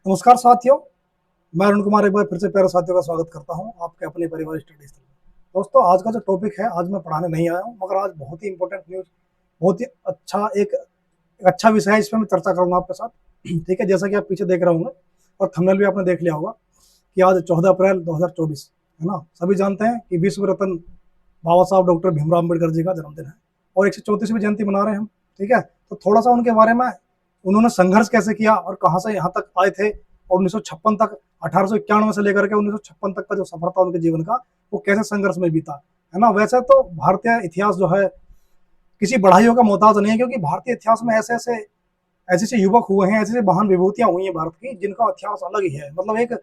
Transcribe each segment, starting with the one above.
नमस्कार साथियों, मैं अरुण कुमार एक बार फिर से प्यारे साथियों का स्वागत करता हूं आपके अपने परिवार स्टडीज में। दोस्तों, आज का जो टॉपिक है, आज मैं पढ़ाने नहीं आया हूं, मगर आज बहुत ही इंपॉर्टेंट न्यूज, बहुत ही एक अच्छा विषय है, इस पर मैं चर्चा करूंगा आपके साथ। ठीक है, जैसा कि आप पीछे देख रहे होंगे और थंबनेल भी आपने देख लिया होगा कि आज 14 अप्रैल 2024 है ना। सभी जानते हैं कि विश्व रत्न बाबा साहब डॉक्टर भीमराव अम्बेडकर जी का जन्मदिन है और 134वीं जयंती मना रहे हैं हम। ठीक है, तो थोड़ा सा उनके बारे में, उन्होंने संघर्ष कैसे किया और कहाँ से यहाँ तक आए थे, और 1956 तक, 1891 से लेकर के 1956 तक का जो सफर था उनके जीवन का, वो कैसे संघर्ष में बीता है ना। वैसे तो भारतीय इतिहास जो है किसी बढ़ाइयों का मोहताज नहीं है, क्योंकि भारतीय इतिहास में ऐसे ऐसे ऐसे ऐसे युवक हुए हैं, ऐसे ऐसे महान विभूतियां हुई हैं भारत की, जिनका इतिहास अलग ही है। मतलब एक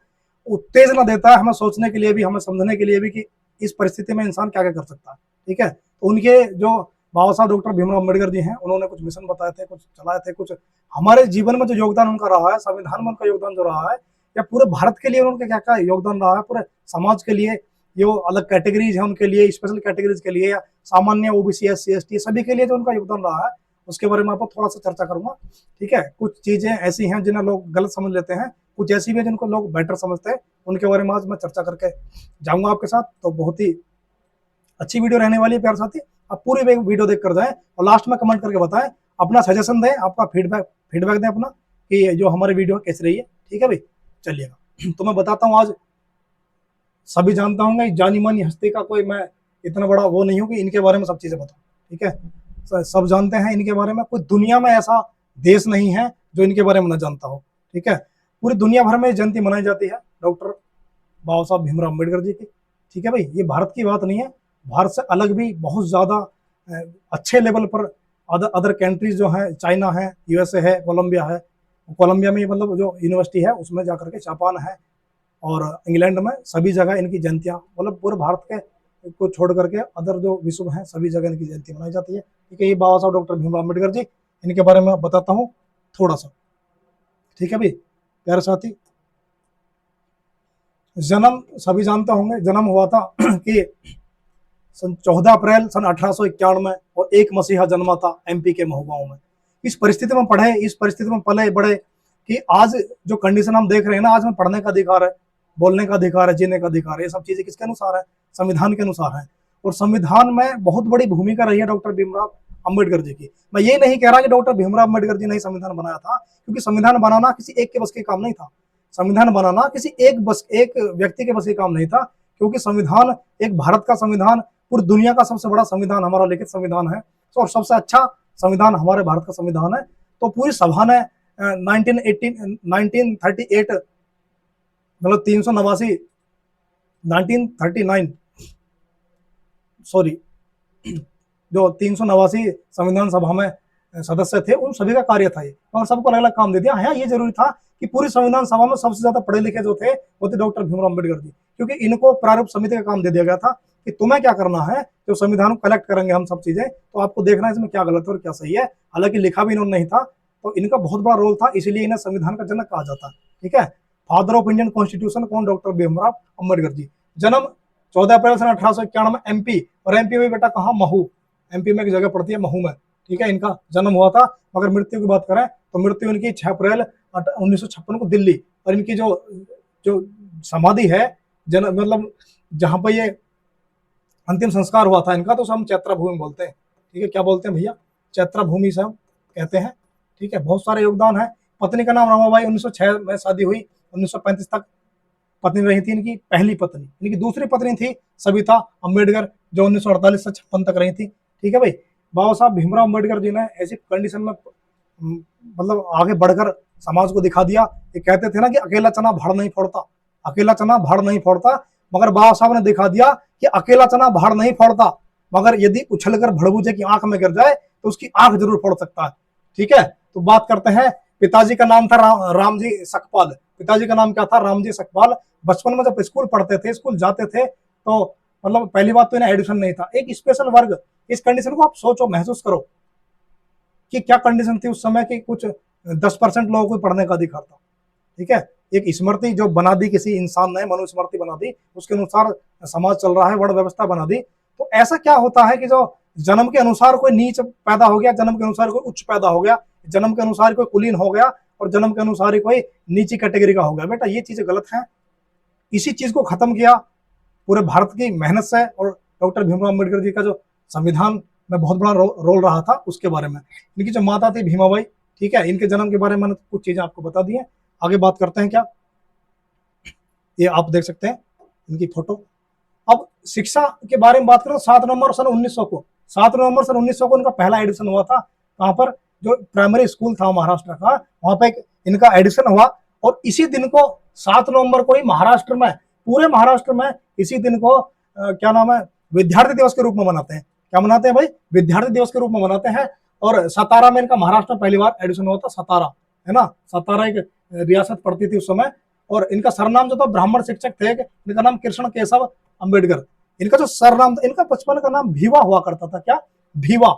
उत्तेजना देता है हमें सोचने के लिए भी, हमें समझने के लिए भी कि इस परिस्थिति में इंसान क्या क्या कर सकता है। ठीक है, तो उनके जो बाबा साहब डॉक्टर भीमराव अम्बेडकर जी हैं, उन्होंने कुछ मिशन बताए थे, कुछ चलाए थे, कुछ हमारे जीवन में जो योगदान उनका रहा है, संविधान में उनका योगदान जो रहा है, या पूरे भारत के लिए उनका क्या क्या योगदान रहा है, पूरे समाज के लिए, जो अलग कैटेगरीज है उनके लिए, स्पेशल कैटेगरीज के लिए, या सामान्य ओबीसी एससी एसटी सभी के लिए जो उनका योगदान रहा है, उसके बारे में आपको थोड़ा सा चर्चा करूंगा। ठीक है, कुछ चीजें ऐसी हैं जिन्हें लोग गलत समझ लेते हैं, कुछ ऐसी भी है जिनको लोग बेटर समझते हैं, उनके बारे में आज मैं चर्चा करके जाऊंगा आपके साथ। तो बहुत ही अच्छी वीडियो रहने वाली है प्यारे साथी, आप पूरी वीडियो देख कर जाएं और लास्ट में कमेंट करके बताएं, अपना सजेशन दें, आपका फीडबैक दें अपना, कि जो हमारी वीडियो कैसी रही है। ठीक है भाई, चलिएगा। तो मैं बताता हूँ, आज सभी जानता हूँ, जानी मानी हस्ती का कोई मैं इतना बड़ा वो नहीं हूँ कि इनके बारे में सब चीजें बताऊँ। ठीक है, सब जानते हैं इनके बारे में, कोई दुनिया में ऐसा देश नहीं है जो इनके बारे में न जानता हो। ठीक है, पूरी दुनिया भर में जयंती मनाई जाती है डॉक्टर बाबा साहब भीमराव अम्बेडकर जी की। ठीक है भाई, ये भारत की बात नहीं है, भारत से अलग भी बहुत ज्यादा अच्छे लेवल पर अदर कंट्रीज जो है, चाइना है, यूएसए है, कोलंबिया है, कोलंबिया में मतलब जो यूनिवर्सिटी है उसमें जाकर के, जापान है और इंग्लैंड में, सभी जगह इनकी जयंतियां, मतलब पूरे भारत के को छोड़ करके अदर जो विश्व है सभी जगह इनकी जयंती मनाई जाती है। ठीक है, ये बाबा साहब डॉक्टर भीमराव अम्बेडकर जी, इनके बारे में बताता हूँ थोड़ा सा। ठीक है भाई प्यारे साथी, जन्म सभी जानते होंगे, जन्म हुआ था कि 14 अप्रैल सन 1891 और 1 मसीहा जन्मा था एमपी के महोगांव में। इस परिस्थिति में पढ़े, इस परिस्थिति में पले बड़े, कि आज जो कंडीशन हम देख रहे हैं ना, आज में पढ़ने का अधिकार है, बोलने का अधिकार है, जीने का अधिकार है, ये सब चीजें किसके अनुसार है? संविधान के अनुसार है। और संविधान में बहुत बड़ी भूमिका रही है डॉक्टर भीमराव अम्बेडकर जी की। मैं ये नहीं कह रहा कि डॉक्टर भीमराव अम्बेडकर जी ने संविधान बनाया था, क्योंकि संविधान बनाना किसी एक के बस के काम नहीं था। संविधान बनाना किसी एक व्यक्ति के बस के काम नहीं था, क्योंकि संविधान, एक भारत का संविधान, पूरी दुनिया का सबसे बड़ा संविधान हमारा लिखित संविधान है, और सबसे अच्छा संविधान हमारे भारत का संविधान है। तो पूरी सभा ने 1938 मतलब 389 1939 सॉरी जो 389 संविधान सभा में सदस्य थे, उन सभी का कार्य था ये, और सबको अलग अलग काम दे दिया। हाँ, ये जरूरी था कि पूरी संविधान सभा में सबसे ज्यादा पढ़े लिखे जो थे वो थे डॉक्टर भीमराव अम्बेडकर जी, क्योंकि इनको प्रारूप समिति का काम दे दिया गया था कि तुम्हें क्या करना है, जो संविधान को कलेक्ट करेंगे हम सब चीजें, तो आपको देखना है इसमें क्या गलत है और क्या सही है। हालांकि लिखा भी इन्होंने नहीं था, तो इनका बहुत बड़ा रोल था, इसीलिए इन्हें संविधान का जनक कहा जाता है। ठीक है, फादर ऑफ इंडियन कॉन्स्टिट्यूशन कौन? डॉक्टर भीमराव अम्बेडकर जी। जन्म 14 अप्रैल सन 1891 एमपी, और एमपी में बेटा कहा? महू, एमपी में एक जगह पड़ती है महू में। ठीक है, इनका जन्म हुआ था। मगर मृत्यु की बात करें तो मृत्यु इनकी 6 अप्रैल 1956 को दिल्ली, और इनकी जो जो समाधि है, मतलब जहां पर ये अंतिम संस्कार हुआ था इनका, तो हम चैत्रा भूमि बोलते हैं। ठीक है, क्या बोलते हैं भैया? चैत्रा भूमि से हम कहते हैं। ठीक है, बहुत सारे योगदान है। पत्नी का नाम रमाबाई, 1906 में शादी हुई, 1935 तक पत्नी रही थी इनकी पहली पत्नी। इनकी दूसरी पत्नी थी सविता अम्बेडकर, जो 1948 से 56 तक रही थी। ठीक है भाई, बाबा साहब भीमराव अम्बेडकर जी ने ऐसी कंडीशन में मतलब आगे बढ़कर समाज को दिखा दिया। ये कहते थे ना कि अकेला चना भाड़ नहीं फोड़ता, अकेला चना भाड़ नहीं फोड़ता, मगर बाबा साहब ने दिखा दिया कि अकेला चना भाड़ नहीं फोड़ता, मगर यदि उछलकर भड़बूजे की आंख में गिर जाए तो उसकी आंख जरूर फोड़ सकता है। ठीक है, तो बात करते हैं। पिताजी का नाम था रामजी सकपाल। पिताजी का नाम क्या था? रामजी सकपाल। बचपन में जब स्कूल पढ़ते थे, स्कूल जाते थे, तो मतलब पहली बात तो इन्हें एडमिशन नहीं था, एक स्पेशल वर्ग। इस कंडीशन को आप सोचो, महसूस करो कि क्या कंडीशन थी उस समय की। कुछ 10% लोगों को पढ़ने का अधिकार था। ठीक है, एक स्मृति जो बना दी किसी इंसान ने, मनुस्मृति बना दी, उसके अनुसार समाज चल रहा है, वर्ण व्यवस्था बना दी। तो ऐसा क्या होता है कि जो जन्म के अनुसार कोई नीच पैदा हो गया, जन्म के अनुसार कोई उच्च पैदा हो गया, जन्म के अनुसार कोई कुलीन हो गया, और जन्म के अनुसार ही कोई नीची कैटेगरी का हो गया। बेटा ये चीजें गलत है। इसी चीज को खत्म किया पूरे भारत की मेहनत से, और डॉक्टर भीमराव अम्बेडकर जी का जो संविधान में बहुत बड़ा रोल रहा था उसके बारे में। इनकी जो माता थी भीमाबाई, ठीक है, इनके जन्म के बारे में मैंने कुछ चीजें आपको बता दी है। आगे बात करते हैं क्या, ये आप देख सकते हैं इनकी फोटो। अब शिक्षा के बारे में बात करें, 7 नवंबर सन 1900 को 7 नवंबर सन 1900 को इनका पहला एडिशन हुआ था। वहां पर जो प्राइमरी स्कूल था महाराष्ट्र का, वहां पे इनका एडिशन हुआ। और इसी दिन को 7 नवंबर को ही महाराष्ट्र में, पूरे महाराष्ट्र में इसी दिन को क्या नाम है, विद्यार्थी दिवस के रूप में मनाते हैं। क्या मनाते हैं भाई? विद्यार्थी दिवस के रूप में मनाते हैं। और सतारा में इनका महाराष्ट्र में पहली बार एडिशन हुआ था। सतारा है ना, सतारा एक रियासत पड़ती थी उस समय। और इनका सरनाम जो था, ब्राह्मण शिक्षक थे, इनका नाम कृष्ण केशव अम्बेडकर। इनका जो सरनाम था, इनका बचपन का नाम भीवा हुआ करता था। क्या भीवा?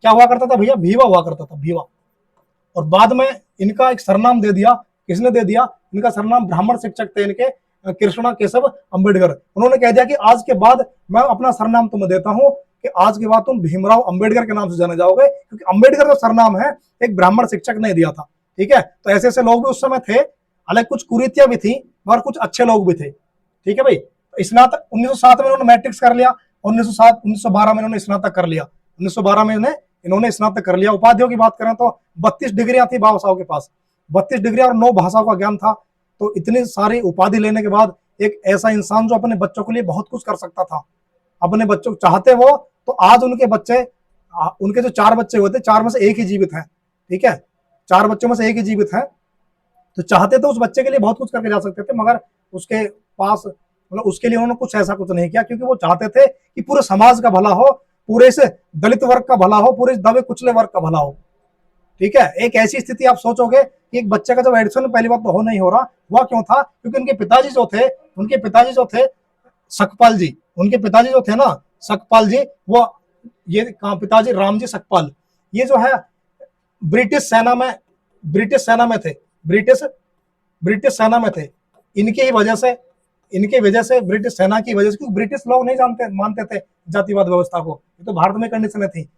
क्या हुआ करता था भैया? भीवा हुआ करता था, भीवा। और बाद में इनका एक सरनाम दे दिया। किसने दे दिया? इनका सरनाम, ब्राह्मण शिक्षक थे इनके, कृष्णा केशव अम्बेडकर। उन्होंने कह दिया कि आज के बाद मैं अपना सरनाम तुम्हें देता हूं कि आज के बाद तुम भीमराव अम्बेडकर के नाम से जाने जाओगे, क्योंकि अम्बेडकर जो सरनाम है एक ब्राह्मण शिक्षक ने दिया था। ठीक है, तो ऐसे ऐसे लोग भी उस समय थे। हालांकि कुछ कुरीतियां भी थी मगर कुछ अच्छे लोग भी थे। ठीक है भाई। स्नातक 1907 में इन्होंने मैट्रिक्स कर लिया, 1912 में इन्होंने स्नातक कर लिया। 1912 में इन्होंने स्नातक कर लिया। उपाधियों की बात करें तो 32 डिग्रियां थी बाबा साहब के पास, 32 डिग्रियां और 9 भाषाओं का ज्ञान था। तो इतनी सारी उपाधि लेने के बाद एक ऐसा इंसान जो अपने बच्चों के लिए बहुत कुछ कर सकता था, अपने बच्चों को चाहते वो, तो आज उनके बच्चे, उनके जो 4 बच्चे हुए थे, 4 में से एक ही जीवित है। ठीक है, 4 बच्चों में से एक ही जीवित है। तो चाहते तो उस बच्चे के लिए बहुत कुछ करके जा सकते थे, मगर उसके पास, मतलब उसके लिए उन्होंने कुछ ऐसा कुछ नहीं किया, क्योंकि वो चाहते थे कि पूरे समाज का भला हो, पूरे इस दलित वर्ग का भला हो, पूरे इस दबे कुचले वर्ग का भला हो। ठीक है, एक ऐसी स्थिति आप सोचोगे कि एक बच्चे का जब एडिशन पहली बात तो हो नहीं हो रहा, वह क्यों था? क्योंकि उनके पिताजी जो थे सकपाल जी, उनके पिताजी जो थे ना सकपाल जी, वो ये पिताजी रामजी सकपाल, ये जो है ब्रिटिश सेना में थे, ब्रिटिश सेना में थे। इनकी वजह से ब्रिटिश सेना की वजह से, क्योंकि ब्रिटिश लोग नहीं मानते थे जातिवाद व्यवस्था को, ये तो भारत में कंडीशनें थी।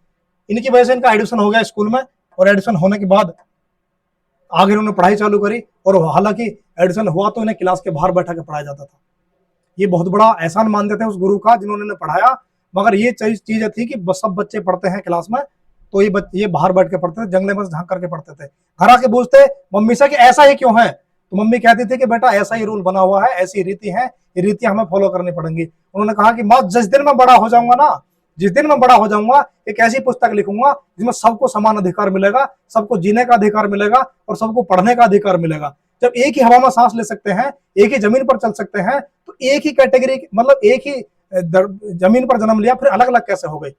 इनकी वजह से इनका एडमिशन हो गया स्कूल में, और एडमिशन होने के बाद आगे इन्होंने पढ़ाई चालू करी। और हालांकि एडमिशन हुआ तो इन्हें क्लास के बाहर बैठा के पढ़ाया जाता था। ये बहुत बड़ा एहसान मानते थे उस गुरु का जिन्होंने इन्हें पढ़ाया। मगर ये चीज थी कि सब बच्चे पढ़ते हैं क्लास में, तो ये बाहर बैठ के पढ़ते थे, जंगले में झांक करके पढ़ते थे। घर आके पूछते मम्मी से कि ऐसा ही क्यों है, तो मम्मी कहती थी कि बेटा ऐसा ही रूल बना हुआ है, ऐसी रीति है, ये रीतियां हमें फॉलो करनी पड़ेंगी। उन्होंने कहा कि माँ, जिस दिन मैं बड़ा हो जाऊंगा एक ऐसी पुस्तक लिखूंगा जिसमें सबको समान अधिकार मिलेगा, सबको जीने का अधिकार मिलेगा और सबको पढ़ने का अधिकार मिलेगा। जब एक ही हवा में सांस ले सकते हैं, एक ही जमीन पर चल सकते हैं, तो एक ही कैटेगरी, मतलब एक ही जमीन पर जन्म लिया, फिर अलग अलग कैसे हो गई?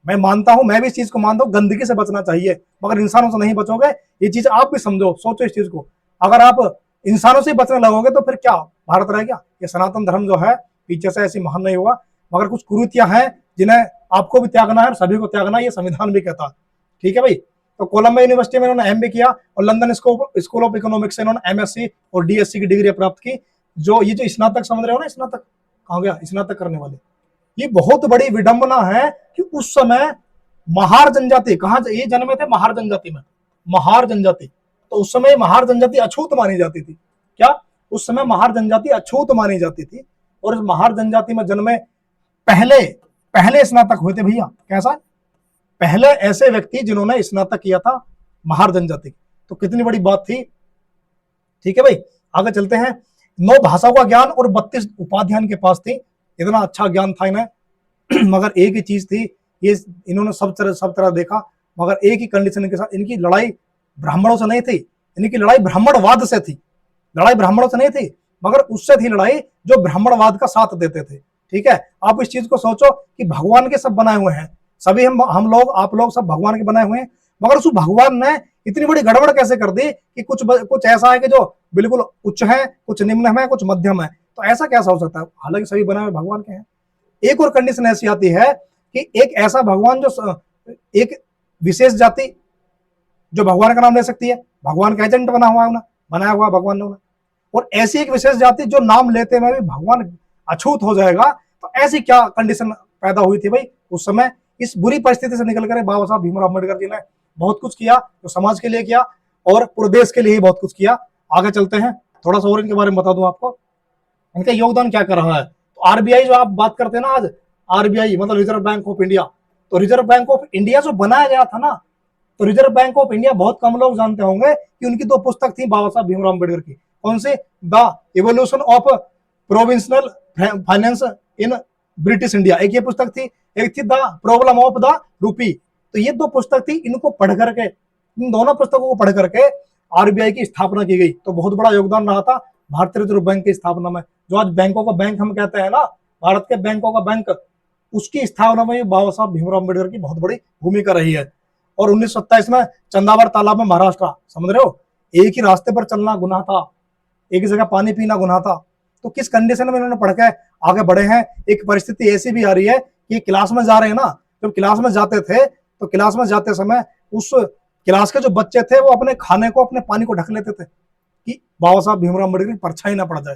मैं मानता हूं, मैं भी इस चीज को मानता हूं, गंदगी से बचना चाहिए, मगर इंसानों से नहीं बचोगे। ये चीज आप भी समझो, सोचो इस चीज को। अगर आप इंसानों से बचने लगोगे तो फिर क्या भारत रह गया? ये सनातन धर्म जो है पीछे से ऐसी महान नहीं हुआ, मगर कुछ कुरीतियां हैं जिन्हें आपको भी त्यागना है और सभी को त्यागना है, ये संविधान भी कहता है। ठीक है भाई। तो कोलंबिया यूनिवर्सिटी में इन्होंने एमबीए किया, और लंदन स्कूल ऑफ इकोनॉमिक्स से इन्होंने एमएससी और डीएससी की डिग्री प्राप्त की। ये जो स्नातक समझ रहे हो ना, स्नातक कहाँ गया, स्नातक करने वाले, ये बहुत बड़ी विडंबना है कि उस समय महार जनजाति, कहाँ ये जन्मे थे? महार जनजाति में, महार जनजाति। तो उस समय महार जनजाति अछूत मानी जाती थी। क्या उस समय महार जनजाति अछूत मानी जाती थी? और इस महार जनजाति में जन्मे पहले स्नातक हुए थे भैया। कैसा? पहले ऐसे व्यक्ति जिन्होंने स्नातक किया था महार जनजाति। तो कितनी बड़ी बात थी। ठीक है भाई, आगे चलते हैं। 9 भाषाओं का ज्ञान और 32 उपाधियां इनके पास थी। इतना अच्छा ज्ञान था इन्हें। मगर एक ही चीज थी, ये इन्होंने सब तरह देखा, मगर एक ही कंडीशन के साथ, इनकी लड़ाई ब्राह्मणों से नहीं थी, इनकी लड़ाई ब्राह्मणवाद से थी। लड़ाई ब्राह्मणों से नहीं थी, मगर उससे थी लड़ाई जो ब्राह्मणवाद का साथ देते थे। ठीक है, आप इस चीज को सोचो कि भगवान के सब बनाए हुए हैं, सभी हम लोग, आप लोग सब भगवान के बनाए हुए हैं, मगर उस भगवान ने इतनी बड़ी गड़बड़ कैसे कर दी कि कुछ ऐसा है कि जो बिल्कुल उच्च है, कुछ निम्न है, कुछ मध्यम है। तो ऐसा कैसा हो सकता है? हालांकि सभी बनाए हुए भगवान के हैं। एक और कंडीशन ऐसी आती है कि एक ऐसा भगवान जो एक विशेष जाति जो भगवान का नाम ले सकती है, भगवान का एजेंट बनाया हुआ भगवान ने, और ऐसी एक विशेष जाति जो नाम लेते में भी भगवान अछूत हो जाएगा। तो ऐसी क्या कंडीशन पैदा हुई थी भाई उस समय? इस बुरी परिस्थिति से निकल कर बाबा साहब भीमराव अम्बेडकर जी ने बहुत कुछ किया, जो समाज के लिए किया। और पूरे देश के लिए ही बहुत कुछ किया। आगे चलते हैं, थोड़ा सा और इनके बारे में बता दूं आपको, इनका योगदान क्या कर रहा है। तो आरबीआई जो आप बात करते हैं ना आज, आरबीआई मतलब रिजर्व बैंक ऑफ इंडिया, तो रिजर्व बैंक ऑफ इंडिया जो बनाया गया था ना, तो रिजर्व बैंक ऑफ इंडिया बहुत कम लोग जानते होंगे कि उनकी दो पुस्तक थी बाबा साहब भीमराव अम्बेडकर की। कौन से? The evolution of provincial finance in British India, एक ये पुस्तक थी, एक थी the problem of the rupee. तो ये दो पुस्तक थी, इनको पढ़ करके, इन दोनों पुस्तकों को पढ़ करके आरबीआई की स्थापना की गई। तो बहुत बड़ा योगदान रहा था भारतीय रिजर्व बैंक की स्थापना में। जो आज बैंकों का बैंक हम कहते हैं ना, भारत के बैंकों का बैंक, उसकी स्थापना में बाबा साहब भीमराव अम्बेडकर की बहुत बड़ी भूमिका रही है। और 1927 में चंदावर तालाब में महाराष्ट्र, समझ रहे हो, एक ही रास्ते पर चलना गुनाह था, एक ही जगह पानी पीना गुनाह था। तो किस कंडीशन में इन्होंने पढ़ के आगे बढ़े हैं। एक परिस्थिति ऐसी भी आ रही है कि क्लास में जा रहे हैं ना, जब क्लास में जाते थे तो क्लास में जाते समय उस क्लास के जो बच्चे थे वो अपने खाने को, अपने पानी को ढक लेते थे कि बाबा साहब भीमराव अम्बेडकर की परछाई ना पड़ जाए।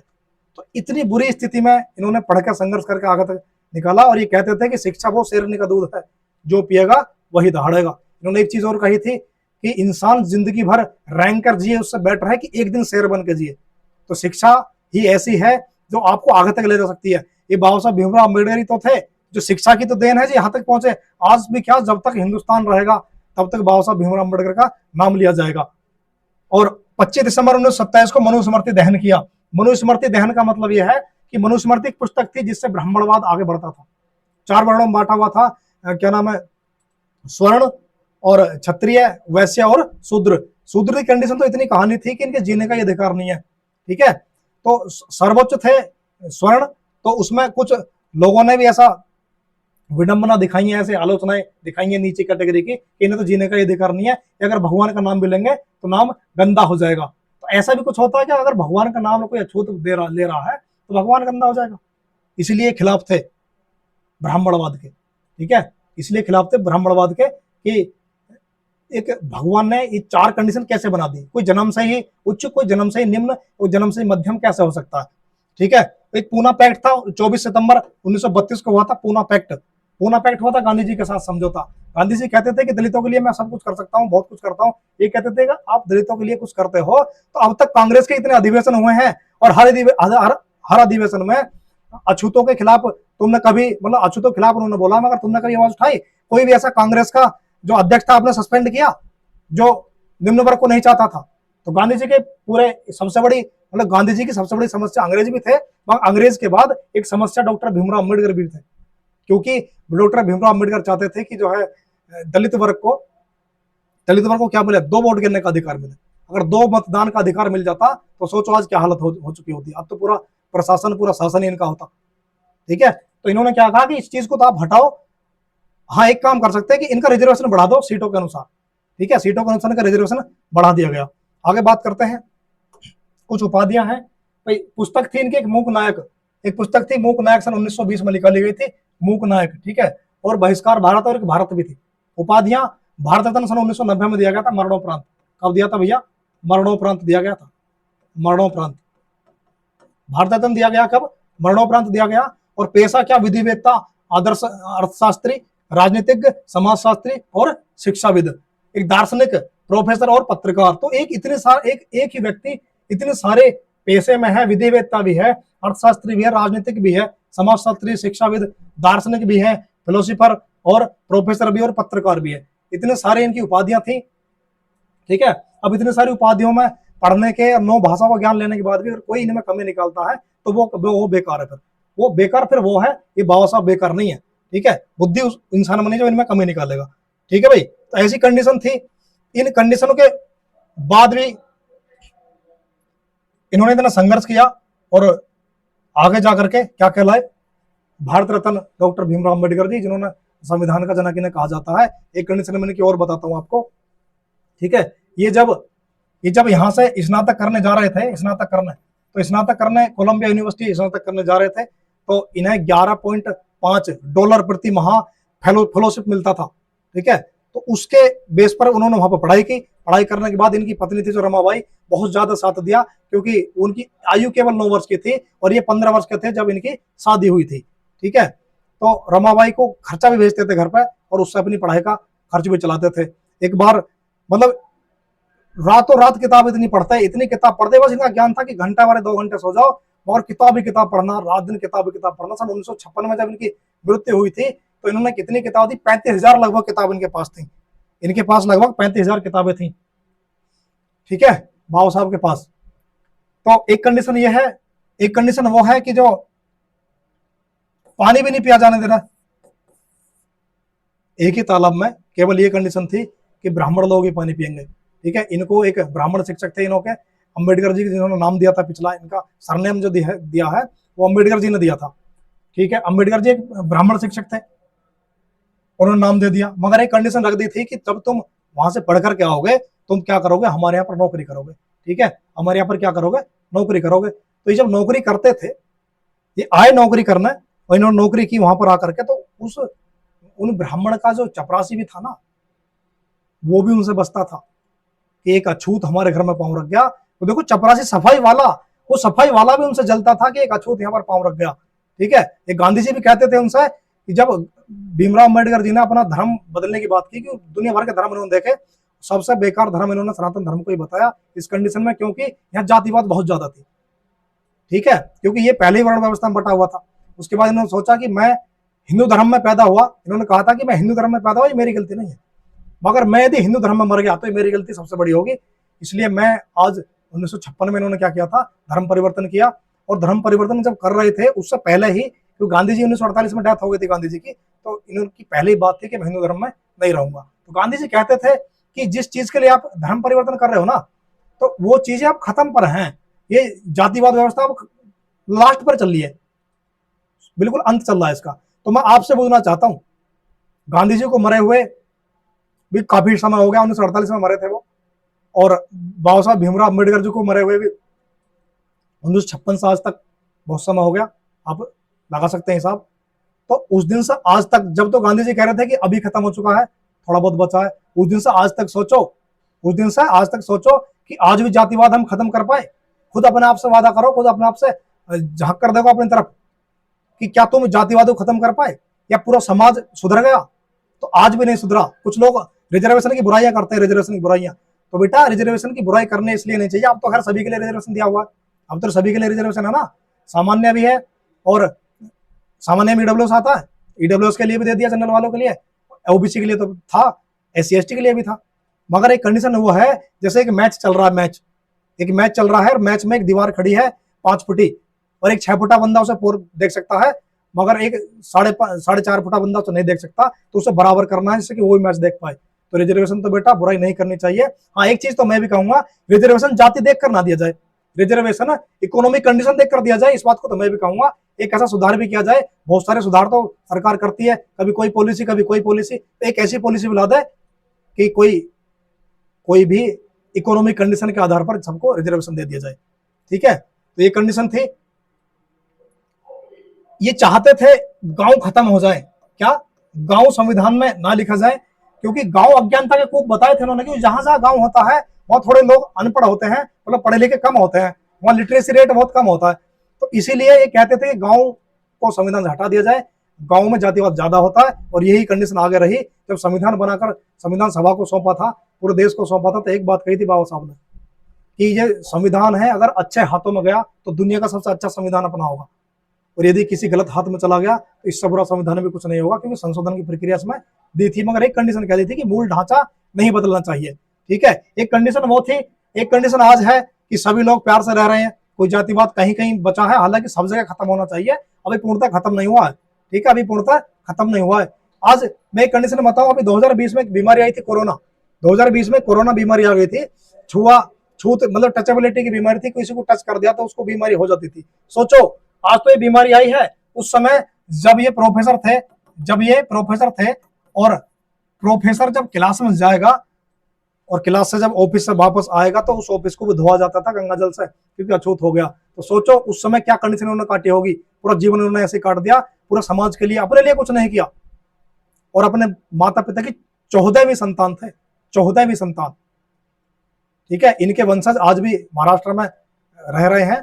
तो इतनी बुरी स्थिति में इन्होंने पढ़ के संघर्ष करके आगे तक निकाला। और ये कहते थे कि शिक्षा वो शेरनी का दूध है, जो पिएगा वही दहाड़ेगा। इन्होंने एक चीज और कही थी कि इंसान जिंदगी भर रैंक कर जिए, उससे बेटर है कि एक दिन शेर बन के जिए। तो शिक्षा ही ऐसी है जो आपको आगे तक ले जा सकती है। ये बाबा साहब भीमराव अम्बेडकर ही तो थे जो शिक्षा की तो देन है जी यहाँ तक पहुंचे। आज भी क्या, जब तक हिंदुस्तान रहेगा तब तक बाबा साहब भीमराव अम्बेडकर का नाम लिया जाएगा। और 25 दिसंबर 1927 को मनुस्मृति दहन किया। मनुस्मृति दहन का मतलब यह है कि मनुस्मृति एक पुस्तक थी जिससे ब्राह्मणवाद आगे बढ़ता था। 4 वर्णों में बांटा हुआ था, क्या नाम है, स्वर्ण और क्षत्रिय, वैश्य और शूद्र। शूद्र की कंडीशन तो इतनी कहानी थी कि इनके जीने का ये अधिकार नहीं है, ठीक है। तो सर्वोच्च थे स्वर्ण, तो उसमें कुछ लोगों ने भी ऐसा विडंबना दिखाई है, ऐसे आलोचनाएं दिखाई है नीचे कैटेगरी की, इन्हें तो जीने का ये अधिकार नहीं है, अगर भगवान का नाम भी लेंगे तो नाम गंदा हो जाएगा। तो ऐसा भी कुछ होता है कि अगर भगवान का नाम कोई अछूत ले रहा है तो भगवान गंदा हो जाएगा। इसलिए खिलाफ थे ब्राह्मणवाद के, ठीक है, इसलिए खिलाफ थे ब्राह्मणवाद के कि एक भगवान ने ये 4 कंडीशन कैसे बना दी, कोई जन्म से ही उच्च, कोई जन्म से ही निम्न, कोई जन्म से ही मध्यम कैसे हो सकता है, ठीक है। एक पूना पैक्ट था, 24 सितंबर 1932 को हुआ था पूना पैक्ट। पूना पैक्ट हुआ था गांधी जी के साथ समझौता। गांधी जी कहते थे कि दलितों के लिए मैं सब कुछ कर सकता हूँ, बहुत कुछ करता हूँ। ये कहते थे कि आप दलितों के लिए कुछ करते हो तो अब तक कांग्रेस के इतने अधिवेशन हुए हैं और हर अधिवेशन में अछूतों के खिलाफ तुमने कभी, मतलब अछूतों के खिलाफ उन्होंने बोला, मगर तुमने कभी आवाज उठाई? कोई भी ऐसा कांग्रेस का जो अध्यक्ष था आपने सस्पेंड किया जो निम्न वर्ग को नहीं चाहता था? तो गांधी जी के पूरे सबसे बड़ी, मतलब गांधी जी की सबसे बड़ी समस्या अंग्रेज भी थे, मगर अंग्रेज के बाद एक समस्या डॉक्टर भीमराव अम्बेडकर भी थे, क्योंकि डॉक्टर भीमराव अम्बेडकर चाहते थे कि जो है दलित वर्ग को क्या मिले, 2 वोट गिनने का अधिकार मिले। अगर 2 मतदान का अधिकार मिल जाता तो सोचो आज क्या हालत हो चुकी होती। अब तो पूरा प्रशासन, पूरा शासन ही इनका होता, ठीक है। तो इन्होंने क्या कहा कि इस चीज को तो आप हटाओ, हाँ एक काम कर सकते हैं कि इनका रिजर्वेशन बढ़ा दो सीटों के अनुसार, ठीक है, सीटों के अनुसार इनका रिजर्वेशन बढ़ा दिया गया। आगे बात करते हैं, कुछ उपाधियां हैं भाई। पुस्तक थी इनकी एक मूक नायक, एक पुस्तक थी मूक नायक, सन 1920 में निकाली गई थी मूक नायक, ठीक है। और बहिष्कार भारत और एक भारत भी थी। उपाधियां, भारत रत्न सन 1990 में दिया गया था मरणोपरांत। कब दिया था भैया? मरणोपरांत दिया गया था, मरणोपरांत भारत रत्न दिया गया कब? मरणोपरांत दिया गया। और पेशा क्या? विधिवेत्ता, आदर्श अर्थशास्त्री, राजनीतिज्ञ, समाजशास्त्री और शिक्षाविद, एक दार्शनिक, प्रोफेसर और पत्रकार। तो एक इतने सारे एक ही व्यक्ति इतने सारे पेशे में है, विधिवेत्ता भी है, अर्थशास्त्री भी है, राजनीतिक भी है, समाजशास्त्री, शिक्षाविद, दार्शनिक भी है, फिलोसोफर और प्रोफेसर भी और पत्रकार भी है। इतने सारे इनकी उपाधियां थी, ठीक है। अब इतने सारी उपाधियों में पढ़ने के, 9 भाषाओं का ज्ञान लेने के बाद भी अगर कोई इनमें कमी निकालता है तो वो बेकार है। फिर वो बेकार, फिर वो है, ये बाबा साहब बेकार नहीं है, ठीक है। बुद्धि उस इंसान बनी जो इनमें कमी निकालेगा, ठीक है भाई। तो ऐसी कंडीशन थी। इन कंडीशनों के बाद भी इन्होंने इतना संघर्ष किया और आगे जाकर के क्या कहलाए? भारत रत्न डॉक्टर भीमराव अम्बेडकर जी, जिन्होंने संविधान का जनक इन्हें कहा जाता है। एक कंडीशन मैंने की और बताता हूं आपको, ठीक है। ये जब यहाँ से स्नातक करने जा रहे थे, तो स्नातक करने कोलंबिया यूनिवर्सिटी स्नातक करने जा रहे थे, तो इन्हें $11.5 प्रति माह फेलोशिप मिलता था, ठीक है। तो उसके बेस पर उन्होंने वहां पर पढ़ाई की। पढ़ाई करने के बाद इनकी पत्नी थी जो रमाबाई, बहुत ज्यादा साथ दिया, क्योंकि उनकी आयु केवल 9 वर्ष की थी और ये 15 वर्ष के थे जब इनकी शादी हुई थी, ठीक है। तो रमाबाई को खर्चा भी भेजते थे घर पर और उससे अपनी पढ़ाई का खर्च भी चलाते थे। एक बार मतलब रातों रात किताब इतनी पढ़ते, इतनी किताब पढ़ते, बस इनका ज्ञान था कि घंटा भरे 2 घंटे सो जाओ, मगर किताब ही किताब पढ़ना, रात दिन किताब ही किताब पढ़ना। सन 1956 में जब इनकी मृत्यु हुई थी तो इन्होंने कितनी किताब दी, 35,000 लगभग किताब इनके पास थी। इनके पास लगभग 35,000 किताबें थी, ठीक है, बाबा साहब के पास। तो एक कंडीशन ये है, एक कंडीशन वो है कि जो पानी भी नहीं पिया जाने देना। एक ही तालाब में केवल ये कंडीशन थी कि ब्राह्मण लोग ही पानी पिएंगे, ठीक है। इनको एक ब्राह्मण शिक्षक थे, इन्होंने अंबेडकर जी जिन्होंने नाम दिया था पिछला, इनका सरनेम जो दिया है वो अंबेडकर जी ने दिया था, ठीक है। अंबेडकर जी एक ब्राह्मण शिक्षक थे, उन्होंने नाम दे दिया, मगर एक कंडीशन रख दी थी कि जब तुम वहां से पढ़ कर के आओगे, तुम क्या करोगे, हमारे यहाँ पर नौकरी करोगे, ठीक है, हमारे यहाँ पर क्या करोगे, नौकरी करोगे। तो ये जब नौकरी करते थे, ये आए नौकरी करने, और इन्होंने नौकरी की वहां पर आकर के, तो उस उन ब्राह्मण का जो चपरासी भी था ना, वो भी उनसे बचता था कि एक अछूत हमारे घर में पांव रख गया। तो देखो चपरासी सफाई वाला, वो सफाई वाला भी उनसे जलता था कि एक अछूत यहाँ पर पांव रख गया, ठीक है। एक गांधी जी भी कहते थे उनसे कि जब भीमराव अम्बेडकर जी ने अपना धर्म बदलने की बात की, कि दुनिया भर के धर्म इन्होंने देखे, सबसे बेकार धर्म इन्होंने सनातन धर्म को ही बताया, इस कंडीशन में क्योंकि यहाँ जातिवाद बहुत ज्यादा थी, ठीक है, क्योंकि ये पहले ही वर्ण व्यवस्था में बटा हुआ था। उसके बाद इन्होंने सोचा कि मैं हिंदू धर्म में पैदा हुआ, इन्होंने कहा था कि मैं हिंदू धर्म में पैदा हुआ, ये मेरी गलती नहीं है, मगर मैं यदि हिंदू धर्म में मर गया तो ये मेरी गलती सबसे बड़ी होगी। इसलिए मैं आज 1956 में इन्होंने क्या किया था, धर्म परिवर्तन किया। और धर्म परिवर्तन जब कर रहे थे उससे पहले ही, क्योंकि गांधी जी 1948 में डेथ हो गई थी गांधी जी की, तो इनकी पहली बात थी कि मैं हिंदू धर्म में नहीं रहूंगा। तो गांधी जी कहते थे कि जिस चीज के लिए आप धर्म परिवर्तन कर रहे हो ना, तो वो चीजें आप खत्म पर हैं, ये जातिवाद व्यवस्था अब लास्ट पर चल रही है, बिल्कुल अंत चल रहा है इसका। तो मैं आपसे पूछना चाहता हूं, गांधी जी को मरे हुए भी काफी समय हो गया, 1948 में मरे थे वो, और बाबा साहब भीमराव अम्बेडकर जी को मरे हुए भी 1956 से आज तक बहुत समय हो गया, आप लगा सकते हैं हिसाब। तो उस दिन से आज तक, जब तो गांधी जी कह रहे थे कि अभी खत्म हो चुका है, थोड़ा बहुत बचा है, उस दिन से आज तक सोचो, उस दिन से आज तक सोचो कि आज भी जातिवाद हम खत्म कर पाए। खुद अपने आप से वादा करो, खुद अपने आप से झांक कर देखो अपनी तरफ कि क्या तुम जातिवाद को खत्म कर पाए, या पूरा समाज सुधर गया। तो आज भी नहीं सुधरा। कुछ लोग रिजर्वेशन की बुराइयां करते हैं, रिजर्वेशन की बुराइयां, तो बेटा रिजर्वेशन की बुराई करने इसलिए नहीं चाहिए, अब तो खैर सभी के लिए रिजर्वेशन दिया हुआ है, अब तो सभी के लिए रिजर्वेशन है ना, सामान्य भी है, और सामान्य में ईडब्ल्यूएस आता है, ईडब्ल्यूएस के लिए भी दे दिया, जनरल वालों के लिए, ओबीसी के लिए तो था, एससी एसटी के लिए भी था। मगर एक कंडीशन वो है, जैसे एक मैच चल रहा है, एक मैच चल रहा है, और मैच में एक दीवार खड़ी है 5 फुटी, और एक 6 फुटा बंदा उसे पूर्व देख सकता है, मगर एक 4.5 फुटा बंदा उसे नहीं देख सकता, तो उसे बराबर करना है जिससे कि वो भी मैच देख पाए। तो रिजर्वेशन तो बेटा बुराई नहीं करनी चाहिए। हाँ, एक चीज तो मैं भी कहूंगा, रिजर्वेशन जाति देखकर ना दिया जाए, रिजर्वेशन इकोनॉमिक कंडीशन देखकर दिया जाए, इस बात को तो मैं भी कहूंगा। एक ऐसा सुधार भी किया जाए, बहुत सारे सुधार तो सरकार करती है, कभी कोई पॉलिसी कभी कोई पॉलिसी, एक ऐसी पॉलिसी बुला दे कि कोई भी इकोनॉमिक कंडीशन के आधार पर सबको रिजर्वेशन दे दिया जाए, ठीक है। तो ये कंडीशन थी। ये चाहते थे गांव खत्म हो जाए, क्या गांव संविधान में ना लिखा जाए, क्योंकि गांव अज्ञानता के खूब बताए थे उन्होंने कि जहां जहां गांव होता है वहां थोड़े लोग अनपढ़ होते हैं, मतलब पढ़े लिखे कम होते हैं, वहां लिटरेसी रेट बहुत कम होता है। तो इसीलिए ये कहते थे कि गांव को संविधान से हटा दिया जाए, गांव में जातिवाद ज्यादा होता है। और यही कंडीशन आगे रही, जब संविधान बनाकर संविधान सभा को सौंपा था, पूरे देश को सौंपा था, तो एक बात कही थी बाबा साहब ने कि ये संविधान है, अगर अच्छे हाथों में गया तो दुनिया का सबसे अच्छा संविधान अपना होगा, और यदि किसी गलत हाथ में चला गया तो इससे बुरा संविधान भी कुछ नहीं होगा, क्योंकि संशोधन की प्रक्रिया इसमें दी थी, मगर एक कंडीशन कह दी थी कि मूल ढांचा नहीं बदलना चाहिए, ठीक है। एक कंडीशन वो थी। एक कंडीशन आज है कि सभी लोग प्यार से रह रहे हैं, कोई जातिवाद कहीं कहीं बचा है, हालांकि सब जगह खत्म होना चाहिए, अभी पूर्णतः खत्म नहीं हुआ है, ठीक है, अभी पूर्णतः खत्म नहीं हुआ है। आज मैं एक कंडीशन बताऊं, अभी 2020 में एक बीमारी आई थी कोरोना, 2020 में कोरोना बीमारी आ गई थी, छूत मतलब टचेबिलिटी की बीमारी थी, किसी को टच कर दिया तो उसको बीमारी हो जाती थी। सोचो आज तो ये बीमारी आई है, उस समय जब ये प्रोफेसर थे, और प्रोफेसर जब क्लास में जाएगा और क्लास से जब ऑफिस से वापस आएगा तो उस ऑफिस को भी धोआ जाता था गंगा जल से, क्योंकि अछूत हो गया। तो सोचो उस समय क्या कंडीशन उन्होंने काटी होगी, पूरा जीवन उन्होंने ऐसे काट दिया, पूरा समाज के लिए, अपने लिए कुछ नहीं किया, और अपने माता पिता की 14वीं संतान थे, 14वीं संतान, ठीक है। इनके वंशज आज भी महाराष्ट्र में रह रहे हैं,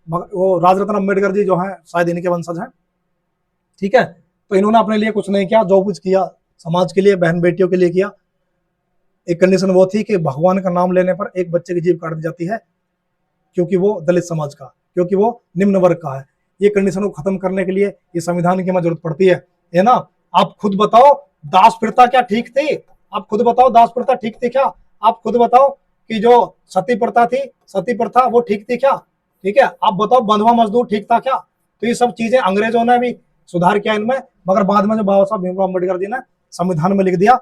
वो राजरत्न अम्बेडकर जी जो हैं शायद इनके वंशज हैं, ठीक है। तो इन्होंने अपने लिए कुछ नहीं किया, जो कुछ किया समाज के लिए, बहन बेटियों के लिए किया। एक कंडीशन वो थी कि भगवान का नाम लेने पर एक बच्चे की जीभ काट दी जाती है, क्योंकि वो दलित समाज का, क्योंकि वो निम्न वर्ग का है। ये कंडीशन को खत्म करने के लिए ये संविधान की हमें जरूरत पड़ती है ना। आप खुद बताओ, दास प्रथा क्या ठीक थी? आप खुद बताओ, दास प्रथा ठीक थी क्या? आप खुद बताओ कि जो सती प्रथा थी, सती प्रथा वो ठीक थी क्या? ठीक है, आप बताओ बंधुआ मजदूर ठीक था क्या? तो ये सब चीजें अंग्रेजों ने भी सुधार किया इनमें, मगर बाद में जो बाबा साहब भीमराव अम्बेडकर जी ने संविधान में लिख दिया,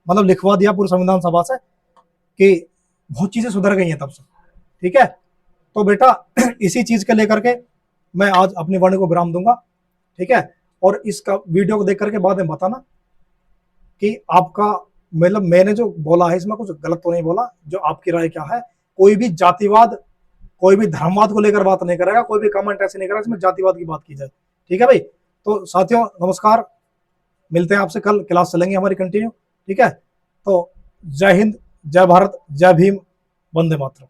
मतलब लिखवा दिया पूरी संविधान सभा से, कि बहुत चीजें सुधर गई हैं तब से। ठीक है, तो बेटा इसी चीज के लेकर के मैं आज अपनी वाणी को विराम दूंगा। ठीक है, और इसका वीडियो को देख करके बाद में बताना कि आपका, मतलब मैंने जो बोला है इसमें कुछ गलत तो नहीं बोला, जो आपकी राय क्या है। कोई भी जातिवाद, कोई भी धर्मवाद को लेकर बात नहीं करेगा, कोई भी कमेंट ऐसे नहीं करेगा इसमें जातिवाद की बात की जाए। ठीक है भाई, तो साथियों नमस्कार, मिलते हैं आपसे कल, क्लास चलेंगे हमारी कंटिन्यू। ठीक है, तो जय हिंद, जय भारत, जय भीम, वंदे मातरम।